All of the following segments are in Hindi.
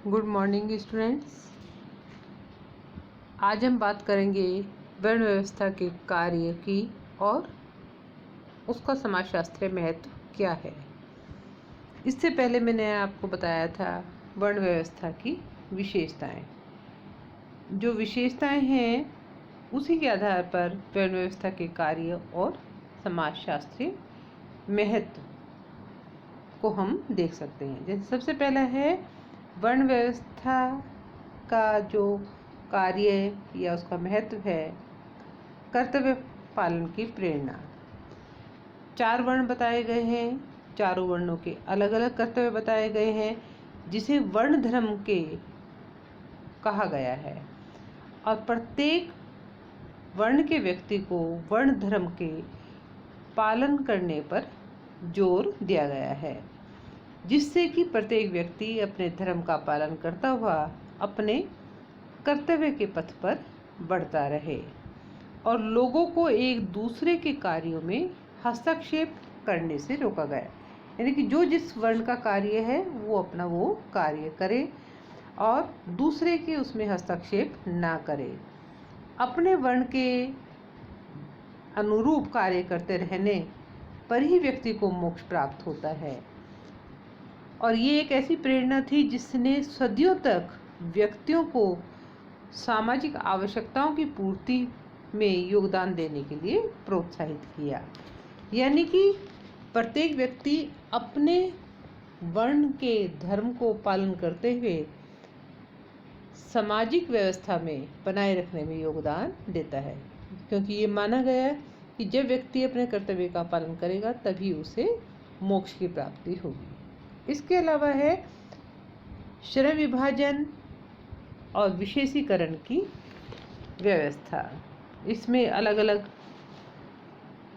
Good morning students. आज हम बात करेंगे वर्ण व्यवस्था के कार्य की और उसका समाजशास्त्रीय महत्व क्या है। इससे पहले मैंने आपको बताया था वर्ण व्यवस्था की विशेषताएं। जो विशेषताएं हैं उसी के आधार पर वर्ण व्यवस्था के कार्य और समाजशास्त्रीय महत्व को हम देख सकते हैं। जैसे सबसे पहला है वर्ण व्यवस्था का जो कार्य या उसका महत्व है, कर्तव्य पालन की प्रेरणा। 4 वर्ण बताए गए हैं, चारों वर्णों के अलग अलग कर्तव्य बताए गए हैं, जिसे वर्ण धर्म के कहा गया है और प्रत्येक वर्ण के व्यक्ति को वर्ण धर्म के पालन करने पर जोर दिया गया है, जिससे कि प्रत्येक व्यक्ति अपने धर्म का पालन करता हुआ अपने कर्तव्य के पथ पर बढ़ता रहे और लोगों को एक दूसरे के कार्यों में हस्तक्षेप करने से रोका गया। यानी कि जो जिस वर्ण का कार्य है वो अपना वो कार्य करे और दूसरे के उसमें हस्तक्षेप ना करे। अपने वर्ण के अनुरूप कार्य करते रहने पर ही व्यक्ति को मोक्ष प्राप्त होता है। और ये एक ऐसी प्रेरणा थी जिसने सदियों तक व्यक्तियों को सामाजिक आवश्यकताओं की पूर्ति में योगदान देने के लिए प्रोत्साहित किया। यानी कि प्रत्येक व्यक्ति अपने वर्ण के धर्म को पालन करते हुए सामाजिक व्यवस्था में बनाए रखने में योगदान देता है, क्योंकि ये माना गया है कि जब व्यक्ति अपने कर्तव्य का पालन करेगा तभी उसे मोक्ष की प्राप्ति होगी। इसके अलावा है श्रम विभाजन और विशेषीकरण की व्यवस्था। इसमें अलग अलग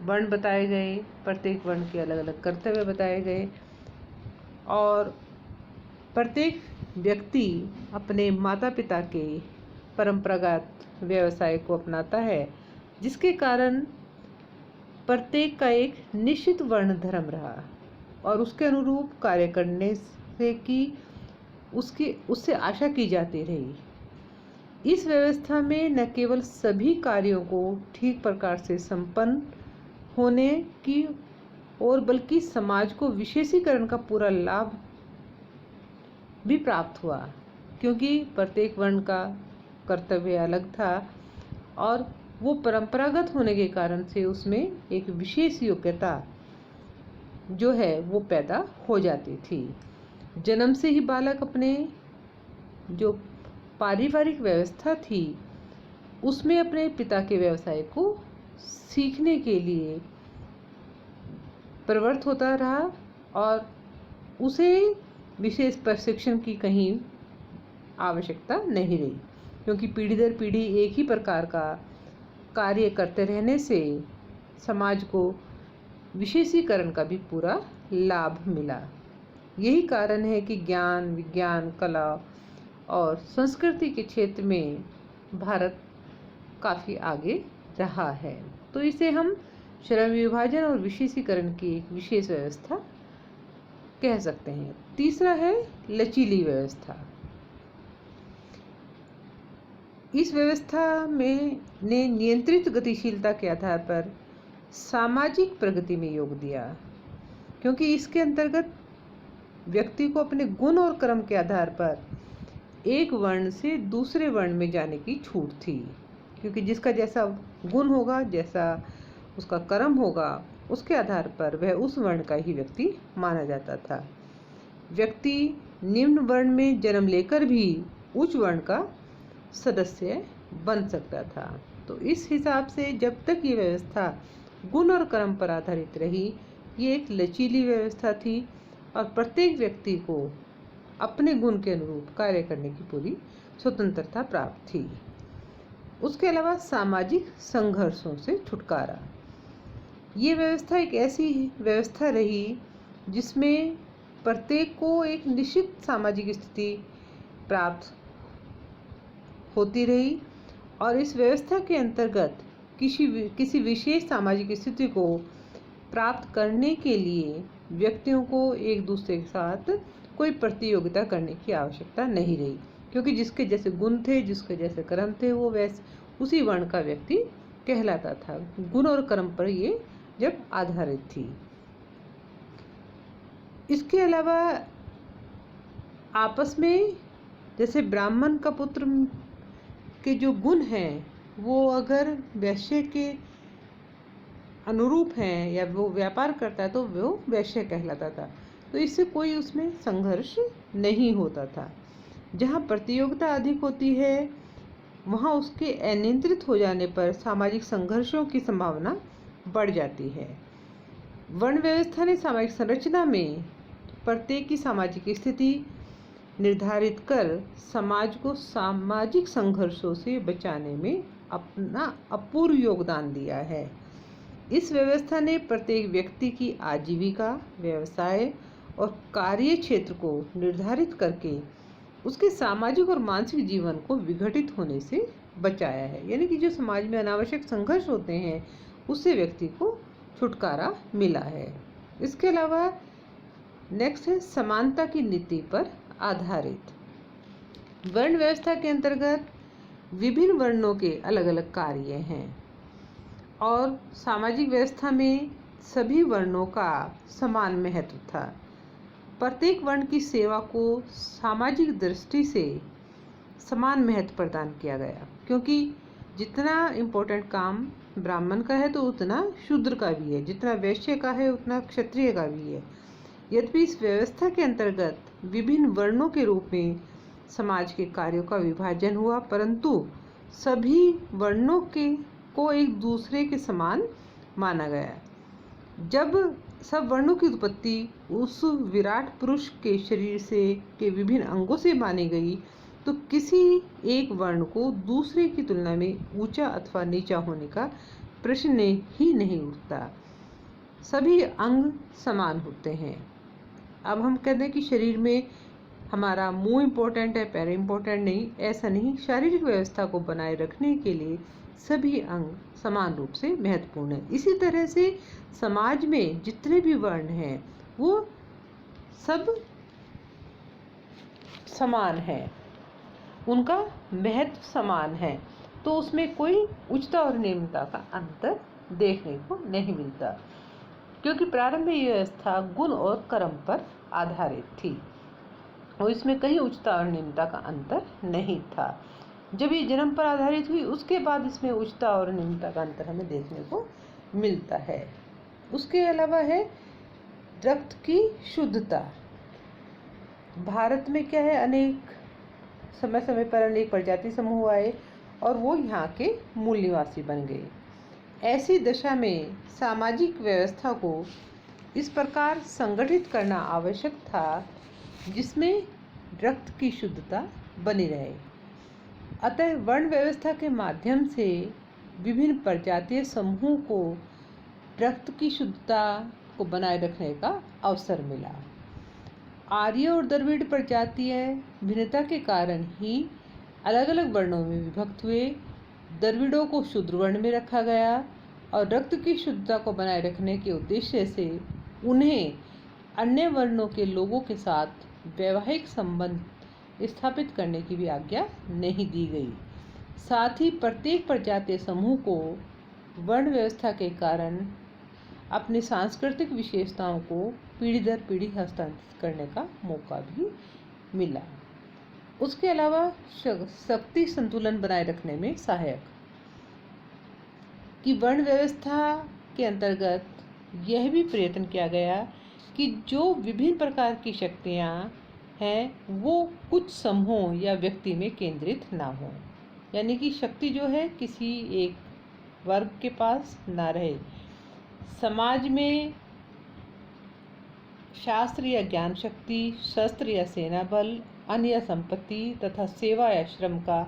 वर्ण बताए गए, प्रत्येक वर्ण के अलग अलग कर्तव्य बताए गए और प्रत्येक व्यक्ति अपने माता पिता के परंपरागत व्यवसाय को अपनाता है, जिसके कारण प्रत्येक का एक निश्चित वर्ण धर्म रहा और उसके अनुरूप कार्य करने से कि उससे आशा की जाती रही। इस व्यवस्था में न केवल सभी कार्यों को ठीक प्रकार से संपन्न होने की और बल्कि समाज को विशेषीकरण का पूरा लाभ भी प्राप्त हुआ, क्योंकि प्रत्येक वर्ण का कर्तव्य अलग था और वो परंपरागत होने के कारण से उसमें एक विशेष योग्यता जो है वो पैदा हो जाती थी। जन्म से ही बालक अपने जो पारिवारिक व्यवस्था थी उसमें अपने पिता के व्यवसाय को सीखने के लिए प्रवृत्त होता रहा और उसे विशेष प्रशिक्षण की कहीं आवश्यकता नहीं रही, क्योंकि पीढ़ी दर पीढ़ी एक ही प्रकार का कार्य करते रहने से समाज को विशेषीकरण का भी पूरा लाभ मिला। यही कारण है कि ज्ञान, विज्ञान, कला और संस्कृति के क्षेत्र में भारत काफ़ी आगे रहा है। तो इसे हम श्रम विभाजन और विशेषीकरण की एक विशेष व्यवस्था कह सकते हैं। तीसरा है लचीली व्यवस्था। इस व्यवस्था में ने नियंत्रित गतिशीलता के आधार पर सामाजिक प्रगति में योग दिया, क्योंकि इसके अंतर्गत व्यक्ति को अपने गुण और कर्म के आधार पर एक वर्ण से दूसरे वर्ण में जाने की छूट थी, क्योंकि जिसका जैसा गुण होगा, जैसा उसका कर्म होगा, उसके आधार पर वह उस वर्ण का ही व्यक्ति माना जाता था। व्यक्ति निम्न वर्ण में जन्म लेकर भी उच्च वर्ण का सदस्य बन सकता था। तो इस हिसाब से जब तक ये व्यवस्था गुण और कर्म पर आधारित रही, ये एक लचीली व्यवस्था थी और प्रत्येक व्यक्ति को अपने गुण के अनुरूप कार्य करने की पूरी स्वतंत्रता प्राप्त थी। उसके अलावा सामाजिक संघर्षों से छुटकारा। ये व्यवस्था एक ऐसी व्यवस्था रही जिसमें प्रत्येक को एक निश्चित सामाजिक स्थिति प्राप्त होती रही और इस व्यवस्था के अंतर्गत किसी विशेष सामाजिक स्थिति को प्राप्त करने के लिए व्यक्तियों को एक दूसरे के साथ कोई प्रतियोगिता करने की आवश्यकता नहीं रही, क्योंकि जिसके जैसे गुण थे, जिसके जैसे कर्म थे, वो वैसे उसी वर्ण का व्यक्ति कहलाता था। गुण और कर्म पर ये जब आधारित थी। इसके अलावा आपस में जैसे ब्राह्मण का पुत्र के जो गुण हैं वो अगर वैश्य के अनुरूप हैं या वो व्यापार करता है तो वो वैश्य कहलाता था। तो इससे कोई उसमें संघर्ष नहीं होता था। जहाँ प्रतियोगिता अधिक होती है वहाँ उसके अनियंत्रित हो जाने पर सामाजिक संघर्षों की संभावना बढ़ जाती है। वर्ण व्यवस्था ने सामाजिक संरचना में प्रत्येक की सामाजिक स्थिति निर्धारित कर समाज को सामाजिक संघर्षों से बचाने में अपना अपूर्व योगदान दिया है। इस व्यवस्था ने प्रत्येक व्यक्ति की आजीविका, व्यवसाय और कार्य क्षेत्र को निर्धारित करके उसके सामाजिक और मानसिक जीवन को विघटित होने से बचाया है। यानी कि जो समाज में अनावश्यक संघर्ष होते हैं उससे व्यक्ति को छुटकारा मिला है। इसके अलावा नेक्स्ट है समानता की नीति पर आधारित। वर्ण व्यवस्था के अंतर्गत विभिन्न वर्णों के अलग अलग कार्य हैं और सामाजिक व्यवस्था में सभी वर्णों का समान महत्व था। प्रत्येक वर्ण की सेवा को सामाजिक दृष्टि से समान महत्व प्रदान किया गया, क्योंकि जितना इम्पोर्टेंट काम ब्राह्मण का है तो उतना शूद्र का भी है, जितना वैश्य का है उतना क्षत्रिय का भी है। यद्यपि इस व्यवस्था के अंतर्गत विभिन्न वर्णों के रूप में समाज के कार्यों का विभाजन हुआ, परंतु सभी वर्णों को एक दूसरे के समान माना गया। जब सब वर्णों की उत्पत्ति उस विराट पुरुष के शरीर से के विभिन्न अंगों से मानी गई तो किसी एक वर्ण को दूसरे की तुलना में ऊंचा अथवा नीचा होने का प्रश्न ही नहीं उठता। सभी अंग समान होते हैं। अब हम कहते हैं कि शरीर में हमारा मुंह इम्पोर्टेंट है, पैर इम्पोर्टेंट नहीं, ऐसा नहीं। शारीरिक व्यवस्था को बनाए रखने के लिए सभी अंग समान रूप से महत्वपूर्ण है। इसी तरह से समाज में जितने भी वर्ण हैं वो सब समान है, उनका महत्व समान है, तो उसमें कोई उच्चता और निम्नता का अंतर देखने को नहीं मिलता, क्योंकि प्रारंभ में यह व्यवस्था गुण और कर्म पर आधारित थी और इसमें कहीं उच्चता और निम्नता का अंतर नहीं था। जब ये जन्म पर आधारित हुई उसके बाद इसमें उच्चता और निम्नता का अंतर हमें देखने को मिलता है। उसके अलावा है रक्त की शुद्धता। भारत में क्या है, अनेक समय समय पर अनेक प्रजाति समूह आए और वो यहाँ के मूल निवासी बन गए। ऐसी दशा में सामाजिक व्यवस्था को इस प्रकार संगठित करना आवश्यक था जिसमें रक्त की शुद्धता बनी रहे। अतः वर्ण व्यवस्था के माध्यम से विभिन्न प्रजातीय समूहों को रक्त की शुद्धता को बनाए रखने का अवसर मिला। आर्य और द्रविड़ प्रजातीय भिन्नता के कारण ही अलग अलग वर्णों में विभक्त हुए। द्रविड़ों को शूद्र वर्ण में रखा गया और रक्त की शुद्धता को बनाए रखने के उद्देश्य से उन्हें अन्य वर्णों के लोगों के साथ वैवाहिक संबंध स्थापित करने की भी आज्ञा नहीं दी गई। साथ ही प्रत्येक प्रजातीय समूह को वर्ण व्यवस्था के कारण अपनी सांस्कृतिक विशेषताओं को पीढ़ी दर पीढ़ी हस्तांतरित करने का मौका भी मिला। उसके अलावा शक्ति संतुलन बनाए रखने में सहायक कि वर्ण व्यवस्था के अंतर्गत यह भी प्रयत्न किया गया कि जो विभिन्न प्रकार की शक्तियाँ हैं वो कुछ समूहों या व्यक्ति में केंद्रित ना हो, यानी कि शक्ति जो है किसी एक वर्ग के पास ना रहे। समाज में शास्त्र या ज्ञान शक्ति, शस्त्र या सेना बल, अन्न या संपत्ति तथा सेवा या श्रम का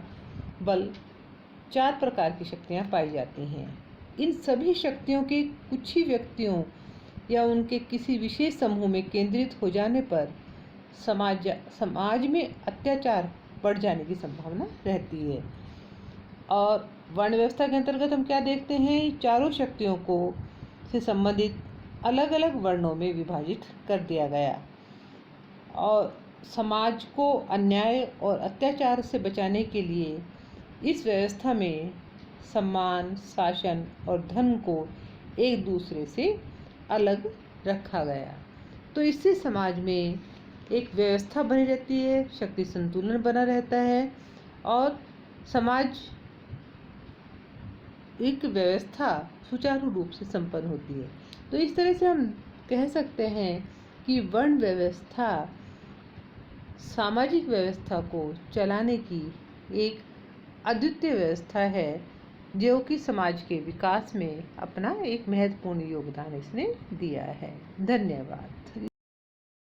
बल, 4 प्रकार की शक्तियाँ पाई जाती हैं। इन सभी शक्तियों के कुछ ही व्यक्तियों या उनके किसी विशेष समूह में केंद्रित हो जाने पर समाज में अत्याचार बढ़ जाने की संभावना रहती है। और वर्ण व्यवस्था के अंतर्गत हम क्या देखते हैं, चारों शक्तियों को से संबंधित अलग अलग वर्णों में विभाजित कर दिया गया और समाज को अन्याय और अत्याचार से बचाने के लिए इस व्यवस्था में सम्मान, शासन और धन को एक दूसरे से अलग रखा गया। तो इससे समाज में एक व्यवस्था बनी रहती है, शक्ति संतुलन बना रहता है और समाज एक व्यवस्था सुचारू रूप से संपन्न होती है। तो इस तरह से हम कह सकते हैं कि वर्ण व्यवस्था सामाजिक व्यवस्था को चलाने की एक अद्वितीय व्यवस्था है, जो कि समाज के विकास में अपना एक महत्वपूर्ण योगदान इसने दिया है। धन्यवाद।